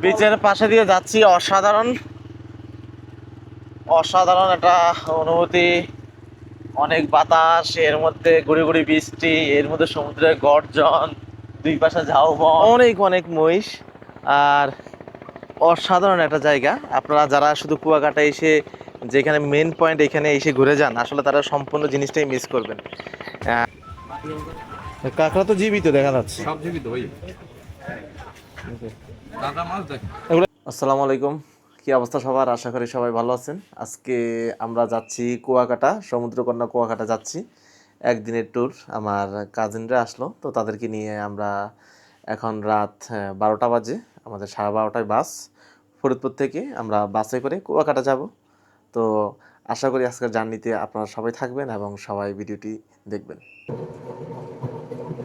বিচের পাশে দিয়ে যাচ্ছি, অসাধারণ অসাধারণ একটা অনুভূতি। অনেক বাতাস, এর মধ্যে গুড়ি গুড়ি বৃষ্টি, এর মধ্যে সমুদ্রের গর্জন, দুই পাশে ঝাউবন, অনেক অনেক মহিষ। আর অসাধারণ একটা জায়গা। আপনারা যারা শুধু কুয়াকাটা এসে যেখানে মেন পয়েন্ট এখানে এসে ঘুরে যান, আসলে তারা সম্পূর্ণ জিনিসটাই মিস করবেন। কাঁকড়া তো জীবিত দেখা যাচ্ছে, সব জীবিত ভাই। আসসালামু আলাইকুম, কি অবস্থা সবার? আশা করি সবাই ভালো আছেন। আজকে আমরা যাচ্ছি কুয়াকাটা, সমুদ্রকন্যা কুয়াকাটা যাচ্ছি। একদিনের ট্যুর। আমার কাজিনরা আসলো, তো তাদেরকে নিয়ে আমরা এখন রাত 12টা বাজে, আমাদের 12:30টায় বাস। ফরিদপুর থেকে আমরা বাসে করে কুয়াকাটা যাব। তো আশা করি আজকের জার্নিতে আপনারা সবাই থাকবেন এবং সবাই ভিডিওটি দেখবেন।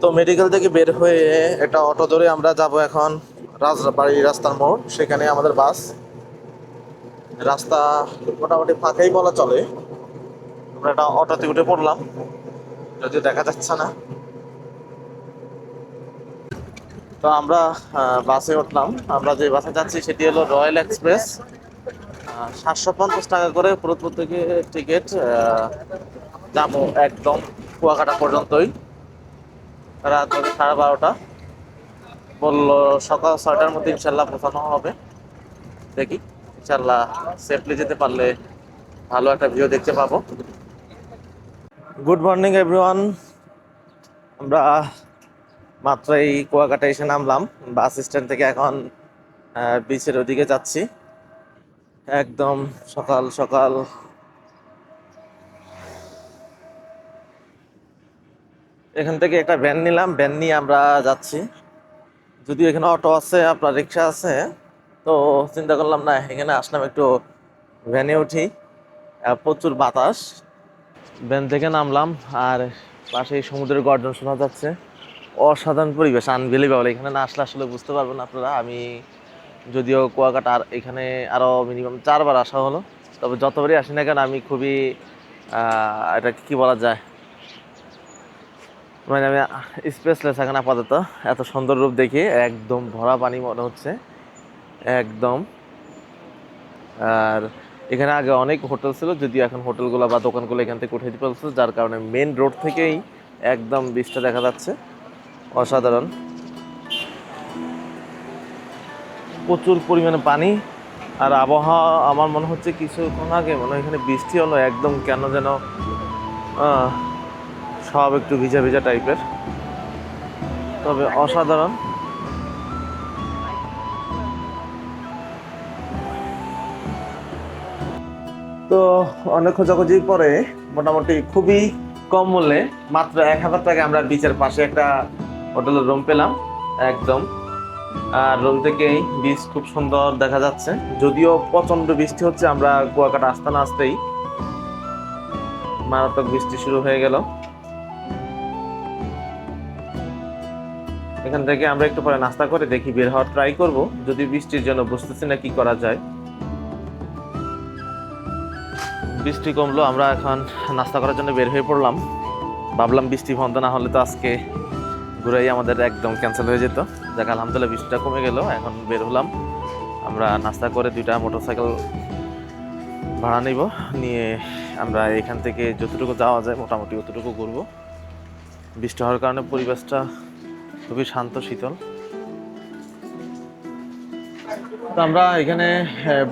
তো মেডিকেল থেকে বের হয়ে একটা অটো ধরে আমরা যাব এখন রাজবাড়ি রাস্তার মোড়, সেখানে আমাদের বাস। রাস্তা মোটামুটি ফাঁকাই বলা চলে। আমরা একটা অটোতে উঠে পড়লাম, যদিও দেখা যাচ্ছে না। তো আমরা বাসে উঠলাম। আমরা যে বাসে যাচ্ছি সেটি হলো রয়্যাল এক্সপ্রেস। 750 টাকা করে ফরিদপুর থেকে টিকিট। যাবো একদম কুয়াকাটা পর্যন্তই। রাত 12:30। বললো সকাল 6টার মধ্যে ইনশাল্লাহ পৌঁছানো হবে। দেখি ইনশাল্লাহ সেফলি যেতে পারলে ভালো একটা ভিউ দেখতে পাবো। Good morning everyone. আমরা মাত্র এই কুয়াকাটা এসে নামলাম বাস স্ট্যান্ড থেকে। এখন বিচের ওদিকে যাচ্ছি একদম সকাল সকাল। এখান থেকে একটা ভ্যান নিলাম, ভ্যান নিয়ে আমরা যাচ্ছি। যদিও এখানে অটো আছে, আপনার রিক্সা আছে, তো চিন্তা করলাম না, এখানে আসলাম একটু ভ্যানে উঠি। প্রচুর বাতাস। ভ্যান থেকে নামলাম আর পাশে সমুদ্রের গর্জন শোনা যাচ্ছে। অসাধারণ পরিবেশ, আনবিলিভেবল। এখানে না আসলে আসলে বুঝতে পারবেন আপনারা। আমি যদিও কুয়াকাটা আর এখানে আরও মিনিমাম 4বার আসা হলো, তবে যতবারই আসি না কেন আমি খুবই এটা কি বলা যায়, মানে আমি স্পেসলেস এখানে আপাতত। এত সুন্দর রূপ দেখে একদম ভরা পানি মনে হচ্ছে একদম। আর এখানে আগে অনেক হোটেল ছিল, যদিও এখন হোটেলগুলো বা দোকানগুলো এখান থেকে উঠে দিতে ফেলছে, যার কারণে মেন রোড থেকেই একদম বিচটা দেখা যাচ্ছে। অসাধারণ, প্রচুর পরিমাণে পানি। আর আবহাওয়া আমার মনে হচ্ছে কিছুক্ষণ আগে মনে হয় এখানে বৃষ্টি হলো, একদম কেন যেন সব একটু ভিজা ভিজা টাইপের, তবে অসাধারণ। তো অনেক খোঁজাখুঁজির পরে মোটামুটি খুবই কম মূল্যে মাত্র 1000 টাকা আমরা বিচের পাশে একটা হোটেলের রুম পেলাম একদম। আর রুম থেকেই বিচ খুব সুন্দর দেখা যাচ্ছে, যদিও প্রচন্ড বৃষ্টি হচ্ছে। আমরা কুয়াকাটা আসতে না আসতেই মারাত্মক বৃষ্টি শুরু হয়ে গেল। এখান থেকে আমরা একটু পরে নাস্তা করে দেখি বের হওয়ার ট্রাই করব, যদি বৃষ্টির জন্য বুঝতেছি না কি করা যায়। বৃষ্টি কমলো, আমরা এখন নাস্তা করার জন্য বের হয়ে পড়লাম। ভাবলাম বৃষ্টি বন্ধ না হলে তো আজকে ঘুরাই আমাদের একদম ক্যান্সেল হয়ে যেত। দেখ আলহামদুলিল্লাহ বৃষ্টিটা কমে গেল, এখন বের হলাম। আমরা নাস্তা করে 2টা মোটরসাইকেল ভাড়া নিব, নিয়ে আমরা এখান থেকে যতটুকু যাওয়া যায় মোটামুটি অতটুকু ঘুরবো। বৃষ্টি হওয়ার কারণে পরিবেশটা খুবই শান্ত শীতল। তো আমরা এখানে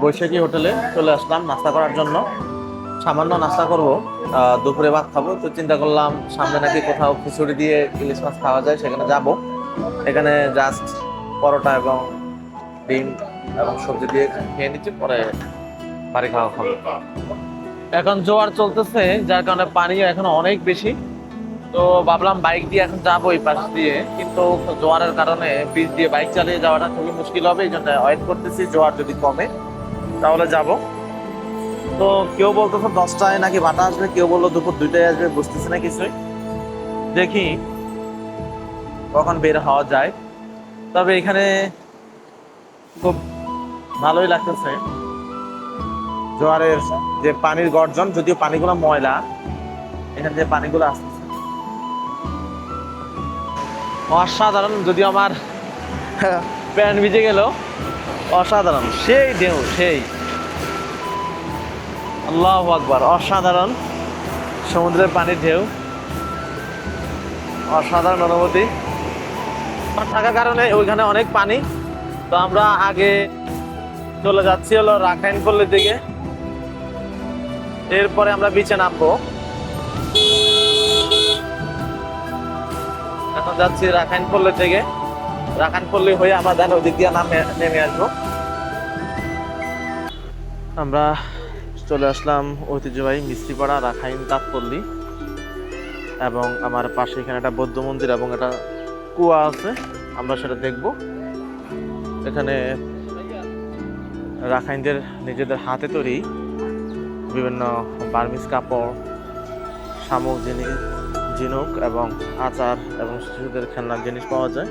বৈশাখী হোটেলে চলে আসলাম নাস্তা করার জন্য। সামান্য নাস্তা করব, দুপুরে ভাত খাবো। তো চিন্তা করলাম সামনে নাকি কোথাও খিচুড়ি দিয়ে ইলিশ মাছ খাওয়া যায়, সেখানে যাব। এখানে জাস্ট পরোটা এবং ডিম এবং সবজি দিয়ে খেয়ে নিচ্ছি, পরে বাড়ি খাওয়া খাবো। এখন জোয়ার চলতেছে, যার কারণে পানিও এখন অনেক বেশি। তো ভাবলাম বাইক দিয়ে এখন যাবো এই পাশ দিয়ে, কিন্তু জোয়ারের কারণে পিচ দিয়ে বাইক চালিয়ে যাওয়াটা খুবই মুশকিল হবে। এই জন্য ওয়েট করতেছি, জোয়ার যদি কমে তাহলে যাব। তো কেউ বলতেছে 10টায় নাকি ভাটা আসবে, কেউ বললো দুপুর 2টায় আসবে, বুঝতেছি না কিছুই। দেখি কখন বের হওয়া যায়। তবে এখানে খুব ভালোই লাগতেছে, জোয়ারের যে পানির গর্জন, যদিও পানিগুলো ময়লা, এখানে যে পানিগুলো আসতেছে অসাধারণ। যদিও আমার প্যান্ট ভিজে গেল, অসাধারণ, সেই ঢেউ, সেই আল্লাহু আকবার, অসাধারণ সমুদ্রের পানির ঢেউ, অসাধারণ অনুভূতি। থাকার কারণে ওইখানে অনেক পানি, তো আমরা আগে চলে যাচ্ছি হলো রাখাইন পল্লীর দিকে, এরপরে আমরা বিচে নামবো। এখন যাচ্ছি রাখাইন পল্লীর দিকে, রাখাইন পল্লী হয়ে আমরা দেন ওই দিক দিয়ে নেমে আসবো। আমরা চলে আসলাম ঐতিহ্যবাহী মিস্ত্রিপাড়া রাখাইন তাঁতপল্লী, এবং আমার পাশে এখানে একটা বৌদ্ধ মন্দির এবং একটা কুয়া আছে, আমরা সেটা দেখব। এখানে রাখাইনদের নিজেদের হাতে তৈরি বিভিন্ন বার্মিজ কাপড়, শামুক জিনিস, ঝিনুক এবং আচার এবং শিশুদের খেলনার জিনিস পাওয়া যায়।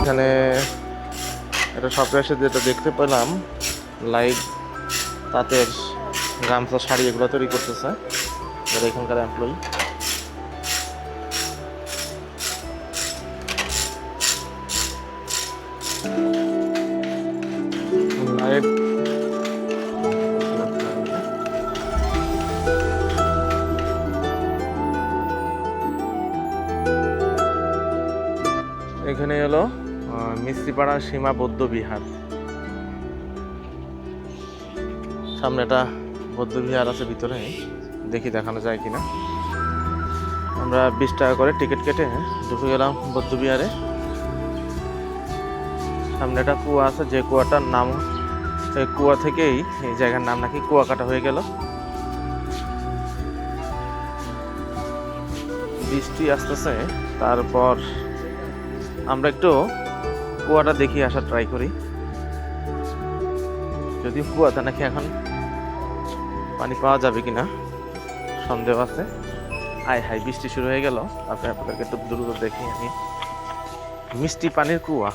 এখানে এটা শপে এসে যেটা দেখতে পেলাম, লাইট, তাঁতের গামছা, শাড়ি এগুলো তৈরি করতেছে যারা এখানকার এমপ্লয়ি। লাইট এখানে হলো মিস্ত্রিপাড়া সীমা বৌদ্ধ বিহার, সামনে একটা বৌদ্ধ বিহার আছে, ভিতরে দেখি দেখানো যায় কিনা। আমরা 20 টাকা করে টিকিট কেটে ঢুকে গেলাম বৌদ্ধ বিহারে। সামনে একটা কুয়া আছে, যে কুয়াটার নাম, এই কুয়া থেকেই এই জায়গার নাম নাকি কুয়াকাটা হয়ে গেল। বৃষ্টি আসতেছে, তারপর আমরা একটু কুয়াটা দেখি আসার ট্রাই করি, যদি কুয়াতে নাকি এখন পানি পাওয়া যাবে কিনা সন্দেহ আছে। আয় হাই, বৃষ্টি শুরু হয়ে গেল। আপনাদেরকে একটু দ্রুত দেখি আমি। মিষ্টি পানির কুয়া,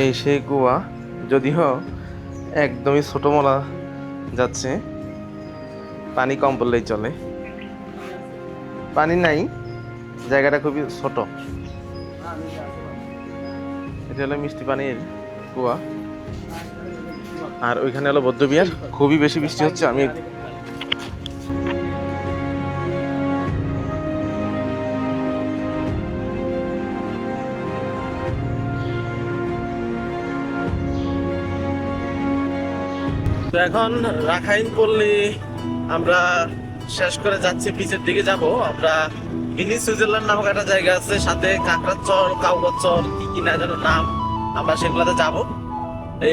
এই সেই কুয়া, যদিও একদমই ছোট মলা যাচ্ছে, পানি কম পড়লেই চলে, পানি নাই, জায়গাটা খুবই ছোট। এটা হলো মিষ্টি পানির কুয়া, আর ওইখানে হলো বৌদ্ধ বিহার। খুবই বেশি বৃষ্টি হচ্ছে, আমি তো এখন রাখাইন পল্লী আমরা শেষ করে যাচ্ছি, বিচের দিকে যাব আমরা। মিনি সুইজারল্যান্ড নামক একটা জায়গা আছে, সাথে কাঁকড়ার চর, কাউকার চর, কি কি না যেন নাম, আমরা সেগুলোতে যাব।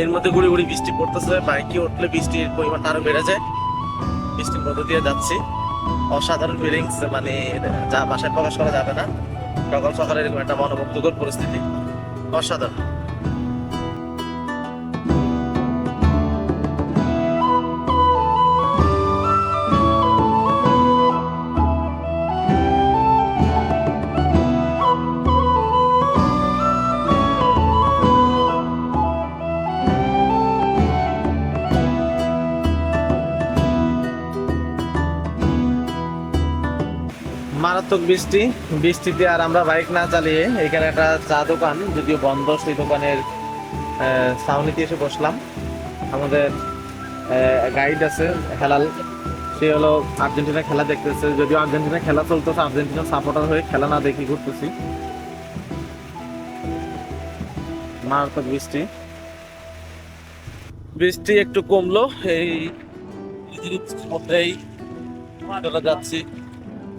এর মধ্যে গুড়ি গুড়ি বৃষ্টি পড়তেছে, বাইকে উঠলে বৃষ্টির পরিমাণটা আরো বেড়ে যায়। বৃষ্টির মধ্যে দিয়ে যাচ্ছি, অসাধারণ ফিলিংস, মানে যা ভাষায় প্রকাশ করা যাবে না। সকাল সকালে এরকম একটা মনোমুগ্ধকর পরিস্থিতি, অসাধারণ। মারাত্মক বৃষ্টি, বৃষ্টিতে আর আমরা বাইক না চালিয়ে এখানে একটা চা দোকান, যদিও বন্ধ, সেই দোকানের ছাউনিতে এসে বসলাম। আমাদের গাইড আছে হেলাল, সে হলো আর্জেন্টিনা খেলা দেখতেছে, যদিও আর্জেন্টিনা খেলা চলতেছে, আর্জেন্টিনা সাপোর্টার হয়ে খেলা না দেখি ঘুরতেছি। মারাত্মক বৃষ্টি, বৃষ্টি একটু কমলো, এই মধ্যেই চলে যাচ্ছি,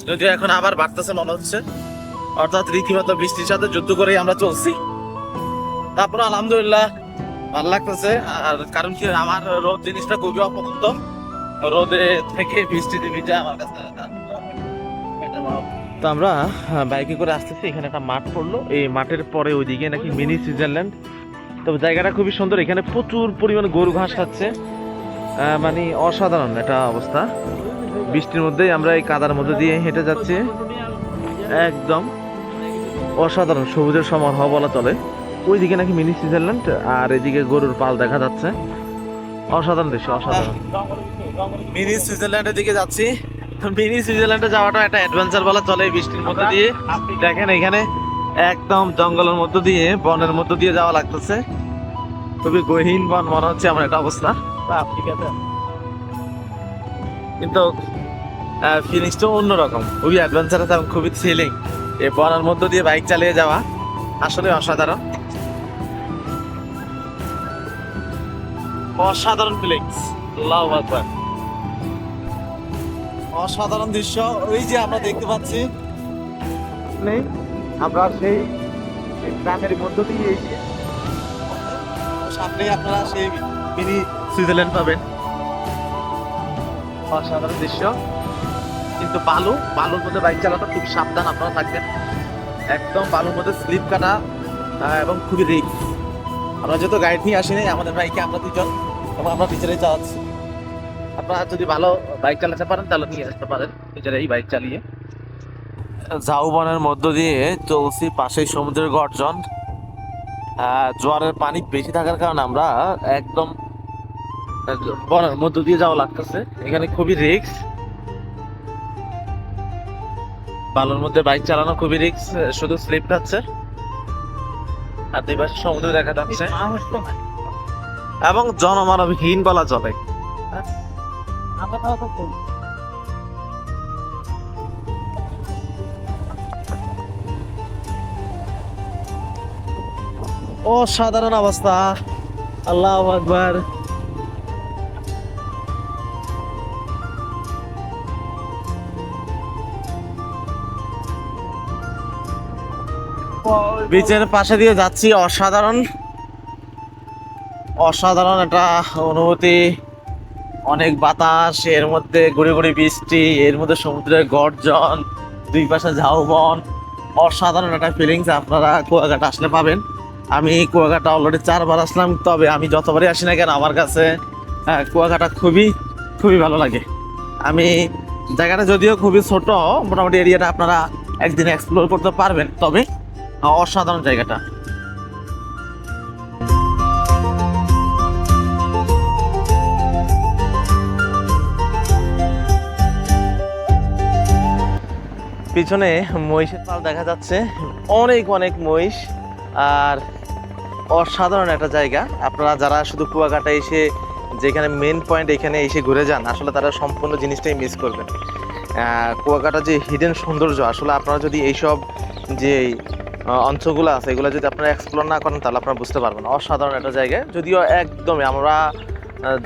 যদিও এখন আবার বাড়তেছে মনে হচ্ছে, অর্থাৎ রীতিমতো বৃষ্টির সাথে যুদ্ধ করেই আমরা চলছি। তারপর আলহামদুলিল্লাহ ভালো লাগতেছে, আর কারণ কি আমার রোদ জিনিসটা খুবই অপছন্দ, রোদে থেকে বৃষ্টিতে ভিজা আমার কাছে। তো আমরা বাইকে করে আসতেছি, এখানে একটা মাঠ পড়লো, এই মাঠের পরে ওইদিকে নাকি মিনি সুইজারল্যান্ড। তো জায়গাটা খুবই সুন্দর, এখানে প্রচুর পরিমাণে গরু ঘাস খাচ্ছে, মানে অসাধারণ একটা অবস্থা। বৃষ্টির মধ্যেই আমরা এই কাদার মধ্যে দিয়ে হেঁটে যাচ্ছি, একদম অসাধারণ সবুজের সমারোহ বলা চলে। ওইদিকে নাকি মিনি সুইজারল্যান্ড, আর এদিকে গরুর পাল দেখা যাচ্ছে। অসাধারণ দৃশ্য, অসাধারণ। মিনি সুইজারল্যান্ডের দিকে যাচ্ছি। মিনি সুইজারল্যান্ডে যাওয়াটা একটা অ্যাডভেঞ্চার বলা চলে এই বৃষ্টির মধ্যে দিয়ে। দেখেন এখানে একদম জঙ্গলের মধ্য দিয়ে, বনের মধ্য দিয়ে যাওয়া লাগতেছে। খুবই গহীন বন মনে হচ্ছে আমার একটা অবস্থা। কিন্তু ফিলিংসটা অন্যরকম, খুবই অ্যাডভেঞ্চারাস এবং খুবই থ্রিলিং। এই বনের মধ্য দিয়ে বাইক চালিয়ে যাওয়া আসলে অসাধারণ, অসাধারণ ফিলিংস। আল্লাহু আকবার, অসাধারণ দৃশ্য। ওই যে আমরা দেখতে পাচ্ছি, আমরা সেই গ্রামের মধ্য দিয়ে এসে সামনে আপনারা সেই মিনি সুইজারল্যান্ড পাবেন। অসাধারণ দৃশ্য, কিন্তু বালুর মধ্যে বাইক চালানো খুব সাবধান আপনারা থাকবেন। একদম বালুর মধ্যে স্লিপ কাটা এবং খুবই রিস্ক। আমরা যেহেতু গাইড নিয়ে আসিনি, আমাদের বাইকে আমরা দুজন এবং আমরা নিজেরাই চালাচ্ছি। আপনারা যদি ভালো বাইক চালাতে পারেন তাহলে নিয়ে আসতে পারেন নিজেরাই বাইক চালিয়ে। ঝাউবনের মধ্য দিয়ে চলছি, পাশেই সমুদ্রের গর্জন। জোয়ারের পানি বেশি থাকার কারণে আমরা একদম বনের মধ্য দিয়ে যাওয়া লাগতেছে। এখানে খুবই রিস্ক, বালুর মধ্যে বাইক চালানো খুবই রিস্ক, শুধু স্লিপ খাচ্ছে। আর দুই পাশে সমুদ্র দেখা যাচ্ছে এবং জনমানবহীন বলা চলে। অসাধারণ অবস্থা, আল্লাহু আকবার। বিচের পাশে দিয়ে যাচ্ছি, অসাধারণ অসাধারণ একটা অনুভূতি। অনেক বাতাস, এর মধ্যে গুড়ি গুড়ি বৃষ্টি, এর মধ্যে সমুদ্রের গর্জন, দুই পাশে ঝাউবন। অসাধারণ একটা ফিলিংস আপনারা কুয়াকাটা আসলে পাবেন। আমি কুয়াকাটা অলরেডি 4বার আসলাম, তবে আমি যতবারই আসি না কেন আমার কাছে কুয়াকাটা খুবই খুবই ভালো লাগে। আমি জায়গাটা যদিও খুবই ছোট, মোটামুটি এরিয়াটা আপনারা একদিন এক্সপ্লোর করতে পারবেন, তবে অসাধারণ জায়গাটা। পিছনে মহিষের পাল দেখা যাচ্ছে, অনেক অনেক মহিষ। আর অসাধারণ একটা জায়গা। আপনারা যারা শুধু কুয়াকাটা এসে, যেখানে মেন পয়েন্ট এখানে এসে ঘুরে যান, আসলে তারা সম্পূর্ণ জিনিসটাই মিস করবেন। কুয়াকাটা যে হিডেন সৌন্দর্য, আসলে আপনারা যদি এইসব যে অঞ্চলগুলো আছে এগুলো যদি আপনারা এক্সপ্লোর না করেন তাহলে আপনারা বুঝতে পারবেন। অসাধারণ একটা জায়গায়, যদিও একদমই আমরা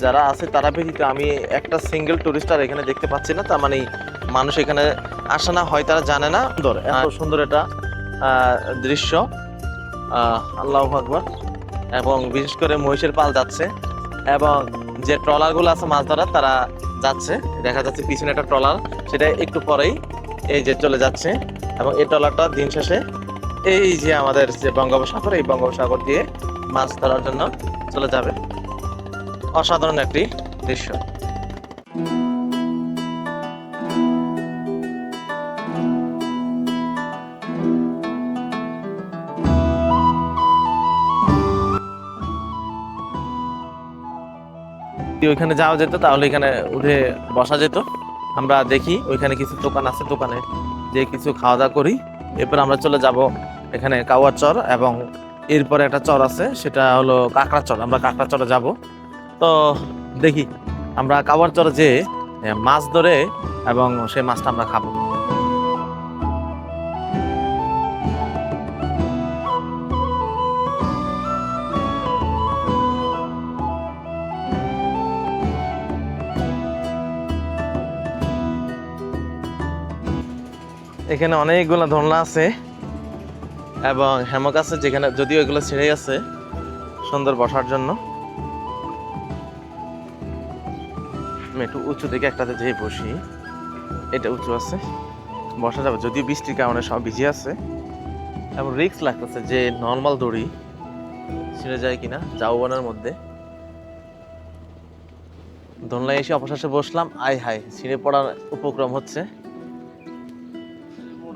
যারা আছে তারা ব্যতীত আমি একটা সিঙ্গেল টুরিস্টার এখানে দেখতে পাচ্ছি না। তার মানে মানুষ এখানে আসে না, হয় তারা জানে না। এত সুন্দর একটা দৃশ্য, আল্লাহু আকবার। এবং বিশেষ করে মহিষের পাল যাচ্ছে এবং যে ট্রলারগুলো আছে মাছ ধরার তারা যাচ্ছে, দেখা যাচ্ছে পিছনে একটা ট্রলার, সেটা একটু পরেই এই যে চলে যাচ্ছে। এবং এই ট্রলারটা দিন শেষে এই যে আমাদের যে বঙ্গোপসাগর, এই বঙ্গোপসাগর দিয়ে মাছ ধরার জন্য চলে যাবে। অসাধারণ একটি দৃশ্য। ওইখানে যাওয়া যেত তাহলে এখানে উঠে বসা যেত। আমরা দেখি ওইখানে কিছু দোকান আছে, দোকানে যে কিছু খাওয়া দাওয়া করি। এরপর আমরা চলে যাব এখানে কাওয়ার চর, এবং এরপরে একটা চর আছে সেটা হলো কাঁকড়া চর। আমরা কাঁকড়া চরে যাব। তো দেখি আমরা কাওয়ার চরে যে মাছ ধরে এবং সেই মাছটা আমরা খাবো। এখানে অনেকগুলো দোলনা আছে এবং হ্যামক আছে, যেখানে যদিও এগুলো ছেড়ে আছে সুন্দর বসার জন্য। আমি একটু উঁচু দিকে একটাতে যেয়ে বসি, এটা উঁচু আছে, বসা যাবে। যদিও বৃষ্টির কারণে সব ভিজে আছে এবং রিস্ক লাগতেছে যে নর্মাল দড়ি ছিঁড়ে যায় কিনা ঝাউবনের মধ্যে। দোলনায় এসে অবশেষে বসলাম। আয় হায়, ছিঁড়ে পড়ার উপক্রম হচ্ছে।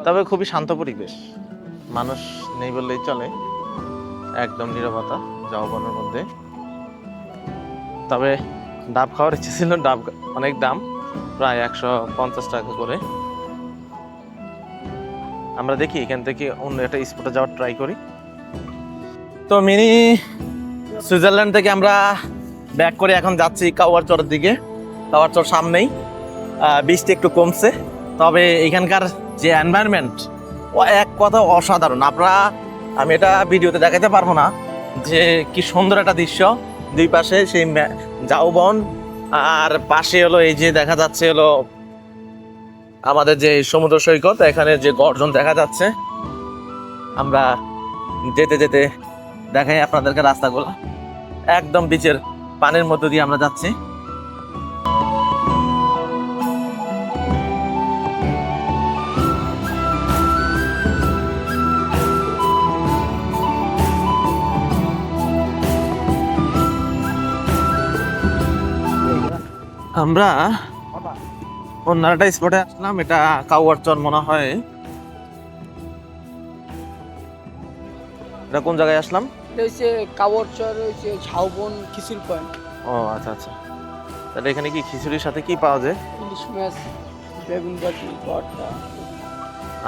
তবে খুবই শান্ত পরিবেশ, মানুষ নেই বললেই চলে, একদম নীরবতা ঝাউবনের মধ্যে। তবে ডাব খাওয়ার ইচ্ছে ছিল, ডাব অনেক দাম, প্রায় 150 টাকা করে। আমরা দেখি এখান থেকে অন্য একটা স্পটে যাওয়ার ট্রাই করি। তো মিনি সুইজারল্যান্ড থেকে আমরা ব্যাক করে এখন যাচ্ছি কাওয়ারচরের দিকে। কাওয়ারচর সামনেই, বৃষ্টি একটু কমছে, তবে এখানকার যে এনভায়রনমেন্ট ও এক কথা অসাধারণ। আমি এটা ভিডিওতে দেখাতে পারবো না যে কি সুন্দর একটা দৃশ্য। দুই পাশে সেই ঝাউবন, আর পাশে হলো এই যে দেখা যাচ্ছে হলো আমাদের যে সমুদ্র সৈকত, এখানে যে গর্জন দেখা যাচ্ছে। আমরা যেতে যেতে দেখাই আপনাদেরকে রাস্তাগুলো, একদম বিচের পানির মধ্য দিয়ে আমরা যাচ্ছি। আমরা অন্য একটা স্পটে আসলাম, এটা কাওয়ারচর মনে হয়। এটা কোন জায়গায় আসলাম? এটা হচ্ছে কাওয়ারচর, হচ্ছে ঝাউবন খিচুড়ি পয়েন্ট। ও আচ্ছা আচ্ছা, তাহলে এখানে কি খিচুড়ির সাথে কি পাওয়া যায়? ইলিশ মাছ, বেগুন বাটি, ভর্তা।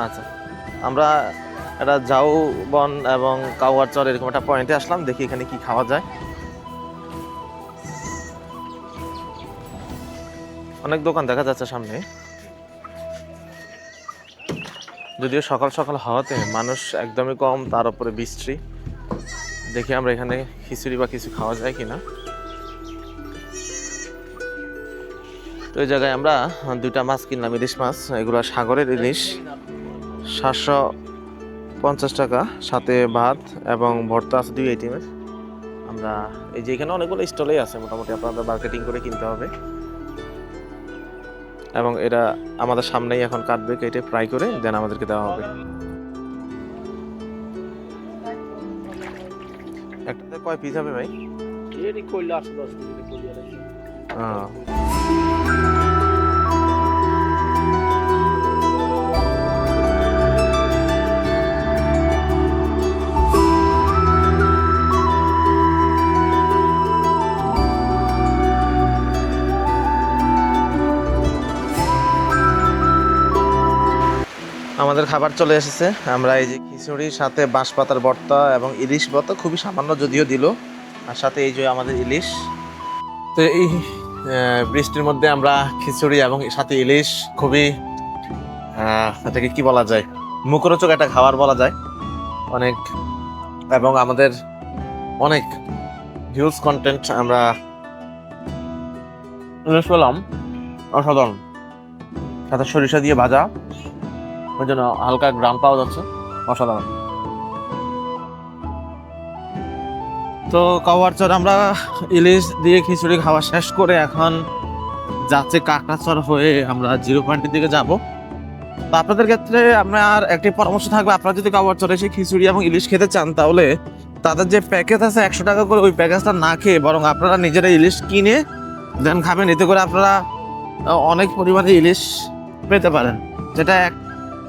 আচ্ছা, আমরা একটা ঝাউবন এবং কাওয়ারচর এরকম একটা পয়েন্টে আসলাম, দেখি এখানে কি খাওয়া যায়। অনেক দোকান দেখা যাচ্ছে সামনে, যদিও সকাল সকাল হওয়াতে মানুষ একদমই কম, তার উপরে বৃষ্টি। দেখি আমরা এখানে খিচুড়ি বা কিছু খাওয়া যায় কিনা। তো এই জায়গায় আমরা দুইটা মাছ কিনলাম, ইলিশ মাছ, এগুলো সাগরের ইলিশ, 750 টাকা, সাথে ভাত এবং ভর্তা আছে 2 আইটেমের। আমরা এই যে এখানে অনেকগুলো স্টলেই আছে, মোটামুটি আপনাদের মার্কেটিং করে কিনতে হবে। এবং এরা আমাদের সামনেই এখন কাটবে, কেটে ফ্রাই করে দেন আমাদেরকে দেওয়া হবে। একটাতে কয় পিস হবে ভাই? এটি কইলে 8-10 কেজি কইলে আছে। আমাদের খাবার চলে এসেছে। আমরা এই যে খিচুড়ির সাথে বাঁশ পাতার ভর্তা এবং ইলিশ ভর্তা, খুবই সামান্য যদিও দিল, আর সাথে এই যে আমাদের ইলিশ। তো এই বৃষ্টির মধ্যে আমরা খিচুড়ি এবং সাথে ইলিশ, খুবই এটাকে কি বলা যায়, মুখরোচক একটা খাবার বলা যায় অনেক। এবং আমাদের অনেক হিউজ কন্টেন্ট আমরা ইলিশ পেলাম, অসাধারণ। সাথে সরিষা দিয়ে ভাজা, ওই জন্য হালকা গ্রাম পাওয়া যাচ্ছে, অসাধারণ। তো কাওয়ারচর আমরা ইলিশ দিয়ে খিচুড়ি খাওয়া শেষ করে এখন যাচ্ছে কাকড়াচর হয়ে আমরা 0 পয়েন্টের দিকে যাব। তো আপনাদের ক্ষেত্রে আমার একটি পরামর্শ থাকবে, আপনারা যদি কাওয়ারচরে এসে খিচুড়ি এবং ইলিশ খেতে চান, তাহলে তাদের যে প্যাকেজ আছে 100 টাকা করে, ওই প্যাকেজটা না খেয়ে বরং আপনারা নিজেরা ইলিশ কিনে দেন খাবেন। এতে করে আপনারা অনেক পরিমাণে ইলিশ পেতে পারেন, যেটা এক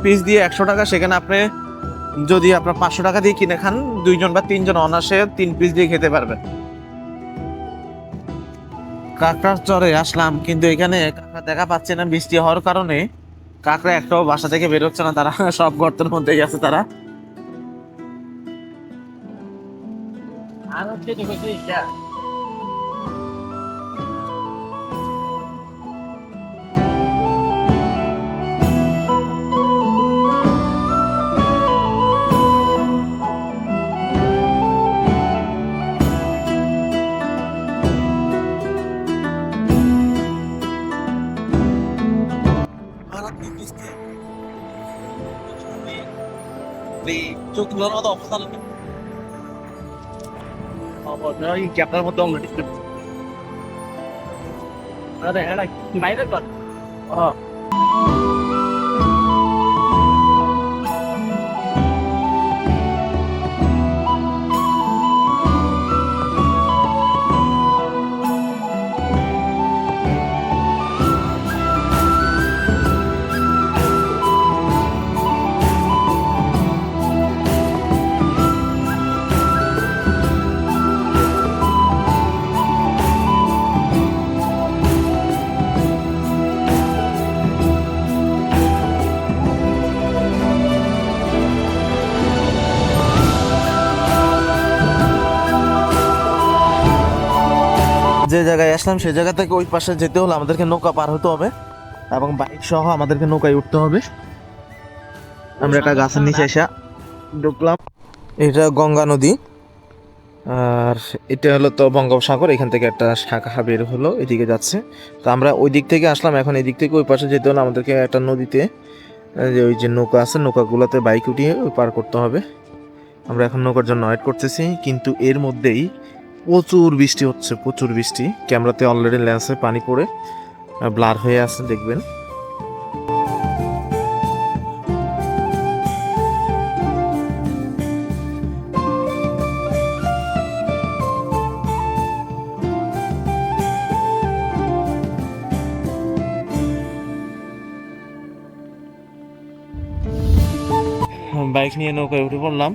পিস দিয়ে 100 টাকা, সেখানে আপনি যদি আপনার 500 টাকা দিয়ে কিনে খান, 2 জন বা 3 জন অনায়াসে 3 পিস দিয়ে খেতে পারবেন। কাকড়াচরে আসলাম, কিন্তু এখানে কাঁকড়া দেখা পাচ্ছে না, বৃষ্টি হওয়ার কারণে কাঁকড়া একটাও বাসা থেকে বের হচ্ছে না, তারা সব গর্তের মধ্যেই আছে তারা। চোখ ধরার মতো অবস্থা নেই। এই ক্যাপটার মধ্যে আমরা ডিসপ্লে আরে এটা বাইরে কর। যে জায়গায় আসলাম সেই জায়গা থেকে ওই পাশে যেতে হলে আমাদেরকে নৌকা পার হতে হবে এবং বাইক সহ আমাদেরকে নৌকায় উঠতে হবে। আমরা একটা গাছের নিচে এসে ঢুকলাম। এটা গঙ্গা নদী, আর এটা হলো তো বঙ্গোপসাগর। এখান থেকে একটা শাখা বের হলো, এদিকে যাচ্ছে। তো আমরা ওই দিক থেকে আসলাম, এখন এদিক থেকে ওই পাশে যেতে হলে আমাদেরকে একটা নদীতে যে ওই যে নৌকা আছে, নৌকাগুলোতে বাইক উঠিয়ে ওই পার করতে হবে। আমরা এখন নৌকার জন্য ওয়েট করতেছি, কিন্তু এর মধ্যেই প্রচুর বৃষ্টি হচ্ছে, প্রচুর বৃষ্টি। ক্যামেরাতে অলরেডি লেন্সে পানি পড়ে ব্লার হয়ে আছে, দেখবেন। বাইক নিয়ে নৌকায় উঠে পড়লাম।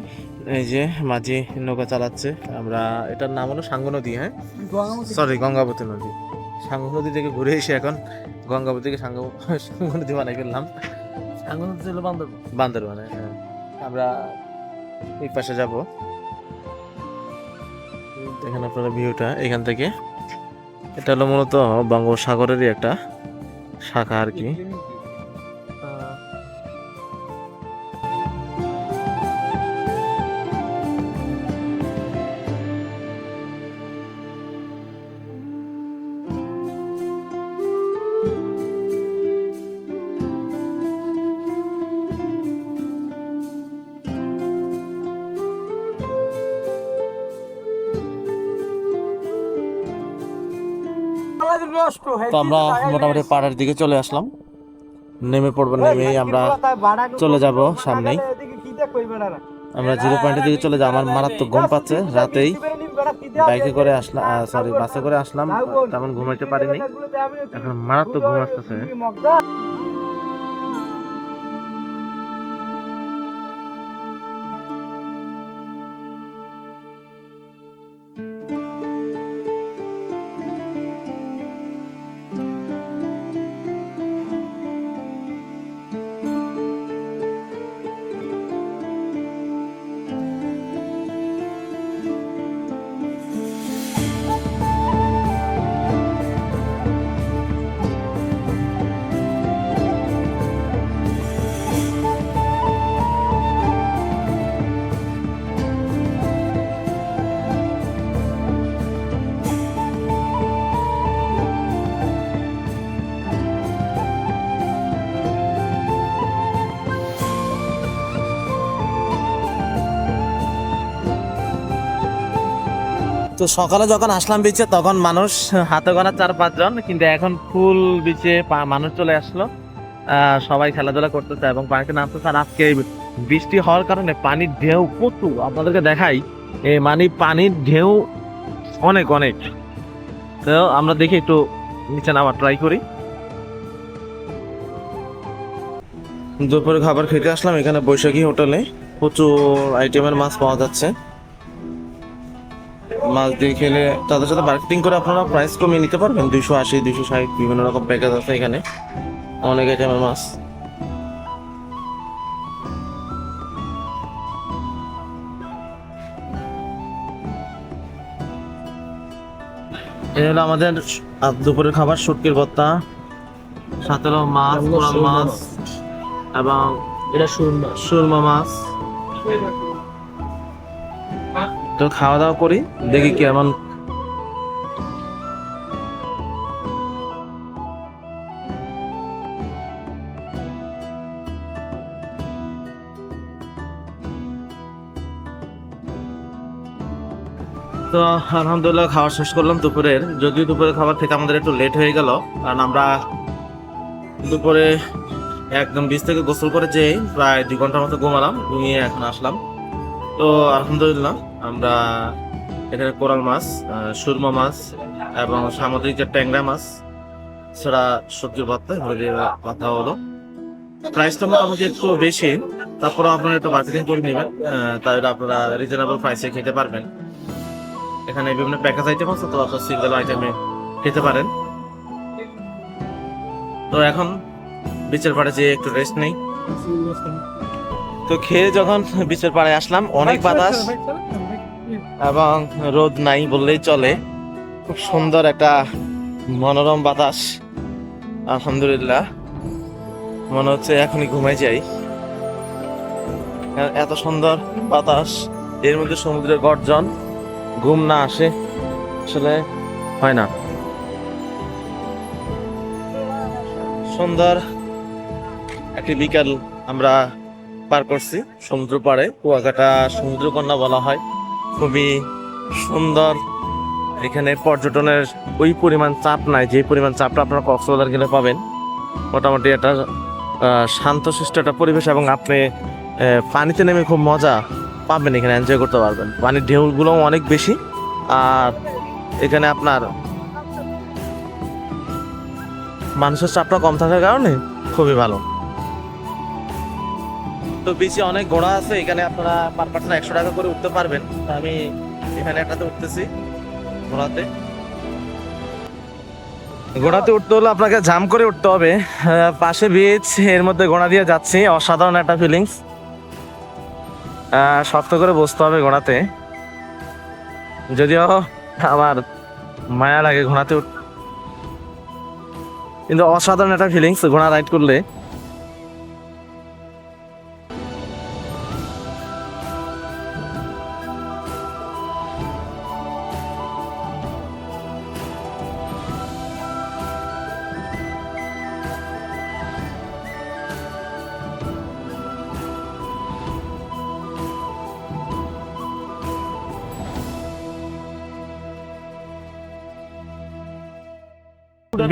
এই যে মাঝি নৌকা চালাচ্ছে। আমরা, এটার নাম হলো সাঙ্গু নদী, হ্যাঁ সরি গঙ্গাবতী নদী। সাঙ্গু নদী থেকে ঘুরে এসে এখন গঙ্গাবতীকে সাঙ্গু নদী বানাই ফেললাম। সাঙ্গু নদী ছিল বান্দরবানে, হ্যাঁ। আমরা এই পাশে যাব। দেখেন আপনারা ভিউটা এখান থেকে। এটা হলো মূলত বঙ্গোপসাগরেরই একটা শাখা আর কি। তো আমরা মোটামুটি পাড়ের দিকে চলে আসলাম, নেমে পড়বো। নেমেই আমরা চলে যাব সামনেই। আমরা জিরো পয়েন্টের দিকে চলে যাব। আমার মারাত্মক ঘুম পাচ্ছে, রাতেই বাইকে করে আসলাম, সরি বাসে করে আসলাম, তেমন ঘুমাইতে পারিনি, এখন মারাত্মক ঘুম আসতেছে। তো সকালে যখন আসলাম বিচে তখন মানুষ হাতে গোনা 4-5 জন, কিন্তু এখন ফুল বিচে মানুষ চলে আসলো। সবাই খেলাধুলা করতেছে এবং পানিতে নামতেছে। আর আজকে বৃষ্টি হওয়ার কারণে পানির ঢেউ প্রচুর, আপনাদেরকে দেখাই। পানির ঢেউ অনেক অনেক। তো আমরা দেখি একটু নিচে নামার ট্রাই করি। দুপুরে খাবার খেতে আসলাম এখানে বৈশাখী হোটেলে। প্রচুর আইটেমের মাছ পাওয়া যাচ্ছে। মাছ দিয়ে খেলে তাদের সাথে মার্কেটিং করে আপনারা প্রাইস কমিয়ে নিতে পারবেন। 280, 260 বিভিন্ন রকম প্যাকেজ আছে এখানে, অনেক আইটেমের মাছ। এই হলো আমাদের দুপুরের খাবার, শুটকির ভর্তা, সাথে হলো মাছ, কোরাল মাছ এবং এটা সুরমা মাছ। তো খাওয়া দাওয়া করি, দেখি কেমন। তো আলহামদুলিল্লাহ খাওয়া শেষ করলাম দুপুরের। যদিও দুপুরের খাবার খেতে আমাদের একটু লেট হয়ে গেল, কারণ আমরা দুপুরে একদম বিচ থেকে গোসল করে যেয়ে প্রায় 2 ঘন্টার মতো ঘুমালাম, ঘুমিয়ে এখন আসলাম। তো আলহামদুলিল্লাহ আমরা এখানে কোরাল মাছ, সুরমা মাছ এবং সামুদ্রিক যে ট্যাংরা মাছ, সেটা সবজির ভর্তা কথা হলো। প্রাইসটা মোটামুটি একটু বেশি, তারপরে আপনারা একটু বার্গেনিং করে নেবেন, তাহলে আপনারা রিজনেবল প্রাইসে খেতে পারবেন। এখানে বিভিন্ন প্যাকেজ আইটেম আছে, তো আপনার সিঙ্গেল আইটেমে খেতে পারেন। তো এখন বিচের পাড়ে যেয়ে একটু রেস্ট নেই। তো খেয়ে যখন বিচের পাড়ে আসলাম, অনেক বাতাস এবং রোদ নাই বললেই চলে। খুব সুন্দর একটা মনোরম বাতাস। আলহামদুলিল্লাহ, মনে হচ্ছে এখনই ঘুমাই যাই। এত সুন্দর বাতাস, এর মধ্যে সমুদ্রের গর্জন, ঘুম না আসে আসলে হয় না। সুন্দর একটি বিকাল আমরা পার করছি সমুদ্র পাড়ে। কুয়াকাটা সমুদ্রকন্যা বলা হয়, খুবই সুন্দর। এখানে পর্যটনের ওই পরিমাণ চাপ নাই, যে পরিমাণ চাপটা আপনারা কক্সবাজার গেলে পাবেন। মোটামুটি একটা শান্তশিষ্ট একটা পরিবেশ, এবং আপনি পানিতে নেমে খুব মজা পাবেন, এখানে এনজয় করতে পারবেন। পানির ঢেউগুলো অনেক বেশি, আর এখানে আপনার মানুষের চাপটা কম থাকার কারণে খুবই ভালো। তো বিচে অনেক ঘোড়া আছে, এখানে আপনারা পার পার্সন 100 টাকা করে উঠতে পারবেন। আমি এখানে একটাতে উঠতেছি। ঘোড়াতে উঠতে হলে আপনাকে জাম করে উঠতে হবে। পাশে বিচ, এর মধ্যে ঘোড়া দিয়ে যাচ্ছি, অসাধারণ একটা ফিলিংস। শক্ত করে বসতে হবে ঘোড়াতে, যদিও আমার মায়া লাগে ঘোড়াতে কিন্তু অসাধারণ একটা ফিলিংস ঘোড়া রাইড করলে।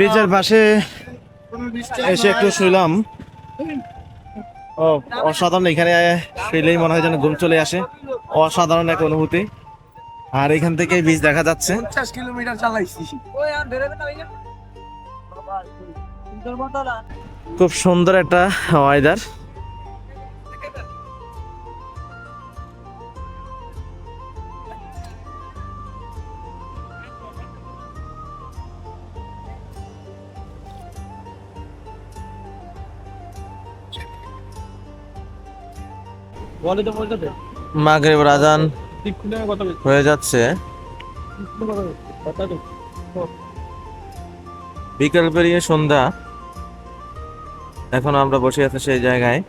বিচের পাশে এসে একটু শুইলাম। ও অসাধারণ, এখানে শুইলেই মনে হয় যেন ঘুম চলে আসে। অসাধারণ এক অনুভূতি। আর এখান থেকে বিচ দেখা যাচ্ছে। 50 কিলোমিটার চালাইছি। খুব সুন্দর একটা ওয়েদার। মাগরিবের আজান হয়ে যাচ্ছে, বিকেল পেরিয়ে সন্ধ্যা। এখন আমরা বসে আছি সেই জায়গায়।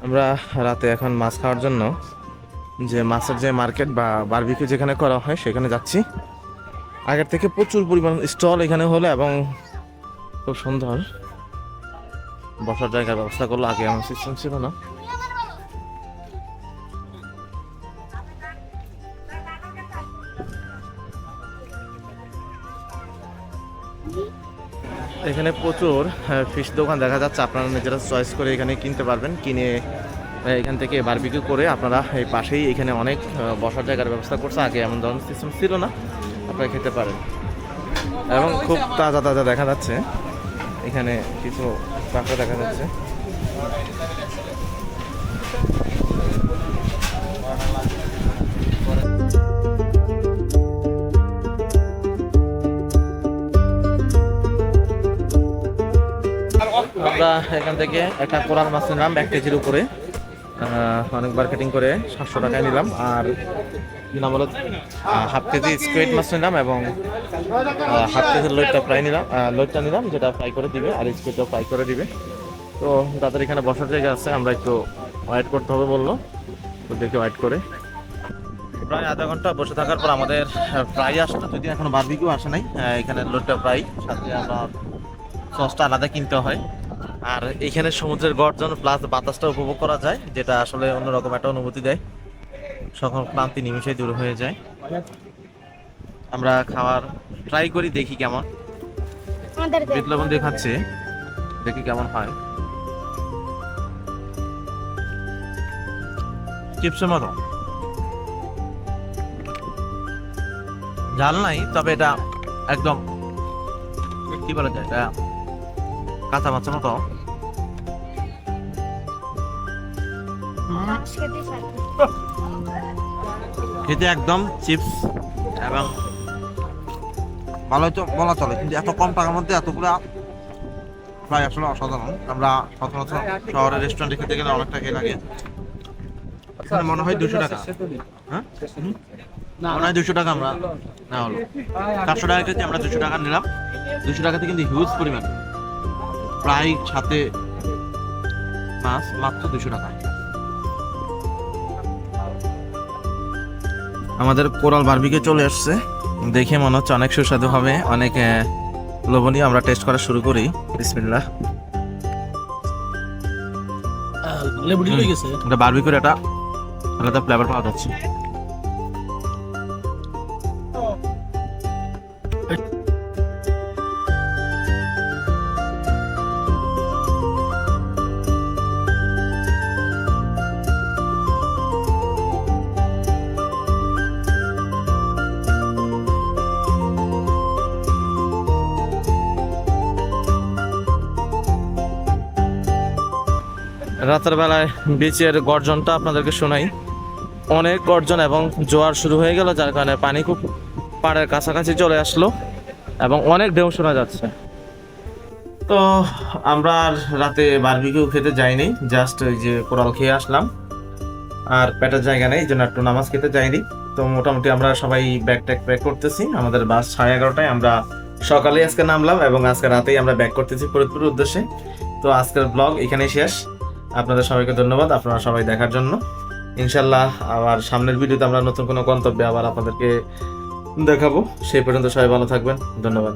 আমরা রাতে এখন মাছ খাওয়ার জন্য যে মাছের যে মার্কেট বা বারবিকিউ যেখানে করা হয় সেখানে যাচ্ছি। আগের থেকে প্রচুর পরিমাণ স্টল এখানে হলো, এবং খুব সুন্দর বসার জায়গার ব্যবস্থা করলো। আগে এমন সিস্টেম ছিল না। এখানে প্রচুর ফিশ দোকান দেখা যাচ্ছে, আপনারা নিজেরা চয়েস করে এখানে কিনতে পারবেন। কিনে এখান থেকে বারবিকিউ করে আপনারা এই পাশেই এখানে অনেক বসার জায়গার ব্যবস্থা করছে। আগে এমন ধরনের সিস্টেম ছিল না, আপনারা খেতে পারেন। এবং খুব তাজা তাজা দেখা যাচ্ছে, এখানে কিছু কাঁকড়া দেখা যাচ্ছে। আমরা এখান থেকে একটা কোরাল মাছ নিলাম 1 কেজির উপরে, অনেক মার্কেটিং করে 700 টাকায় নিলাম। আর নিলাম হলো হাফ কেজি স্কুইড মাছ নিলাম, এবং হাফ কেজির লইটটা নিলাম, যেটা ফ্রাই করে দিবে, আর স্কুইডটা ফ্রাই করে দিবে। তো তাদের এখানে বসার জায়গা আছে, আমরা একটু ওয়েট করতে হবে বললো, তো দেখে ওয়েট করে প্রায় আধা ঘন্টা বসে থাকার পর আমাদের ফ্রাই আসলো, যদি এখন বারবিকিউ আসে নাই। এখানে লইট্টা ফ্রাই, সাথে আমরা সসটা আলাদা কিনতে হয়। আর এখানে সমুদ্রের গর্জন প্লাস বাতাসটা উপভোগ করা যায়, যেটা আসলে অন্যরকম একটা অনুভূতি দেয়। সকল ক্লান্তি নিমিশেই দূর হয়ে যায়। আমরা খাওয়ার ট্রাই করি, দেখি কেমন। বিট লবণ দিয়ে খাচ্ছি, দেখি কেমন হয়। চিপসের মতো ঝাল নাই, তবে এটা একদম কি বলা যায়, এটা কাঁচা মাছের মতো। খেতে একদম চিপস, এবং ভালোই তো বলা চলে, কিন্তু এত কম টাকার মধ্যে এতগুলা ফ্রাই আসলে অসাধারণ। আমরা সাধারণত শহরের রেস্টুরেন্টে খেতে গেলে অনেক টাকাই লাগে। এখানে মনে হয় 200 টাকা। হ্যাঁ, মনে হয় 200 টাকা আমরা না হলো 400 টাকা কেজি, আমরা 200 টাকা নিলাম। 200 টাকাতে কিন্তু হিউজ পরিমাণ প্রায় সাথে মাছ, মাত্র 200 টাকা। আমাদের কোরাল বারবিকিউ চলে আসছে, দেখে মনে হচ্ছে অনেক সুস্বাদু হবে, অনেক লোভনীয়। আমরা টেস্ট করা শুরু করি। বিসমিল্লাহ। লেবু ঢুকে গেছে। এটা বারবিকিউর একটা আলাদা ফ্লেভার পাওয়া যাচ্ছে। রাতের বেলায় বিচের গর্জনটা আপনাদেরকে শোনাই। অনেক গর্জন এবং জোয়ার শুরু হয়ে গেল, যার কারণে পানি খুব পাড়ের কাছাকাছি চলে আসলো এবং অনেক ঢেউ শোনা যাচ্ছে। তো আমরা আর রাতে বারবিকিউ খেতে যাইনি, জাস্ট ওই যে কোরাল খেয়ে আসলাম। আর পেটের জায়গা নেই, এই জন্য একটু নামাজ খেতে যাইনি। তো মোটামুটি আমরা সবাই ব্যাগ ট্যাগ প্যাক করতেছি। আমাদের বাস 11:30টায়, আমরা সকালে আজকে নামলাম এবং আজকে রাতেই আমরা ব্যাক করতেছি ফরিদপুরের উদ্দেশ্যে। তো আজকের ব্লগ এখানেই শেষ। আপনাদের সবাইকে ধন্যবাদ আপনারা সবাই দেখার জন্য। ইনশাল্লাহ আবার সামনের ভিডিওতে আমরা নতুন কোনো গন্তব্যে আবার আপনাদেরকে দেখাবো। সেই পর্যন্ত সবাই ভালো থাকবেন। ধন্যবাদ।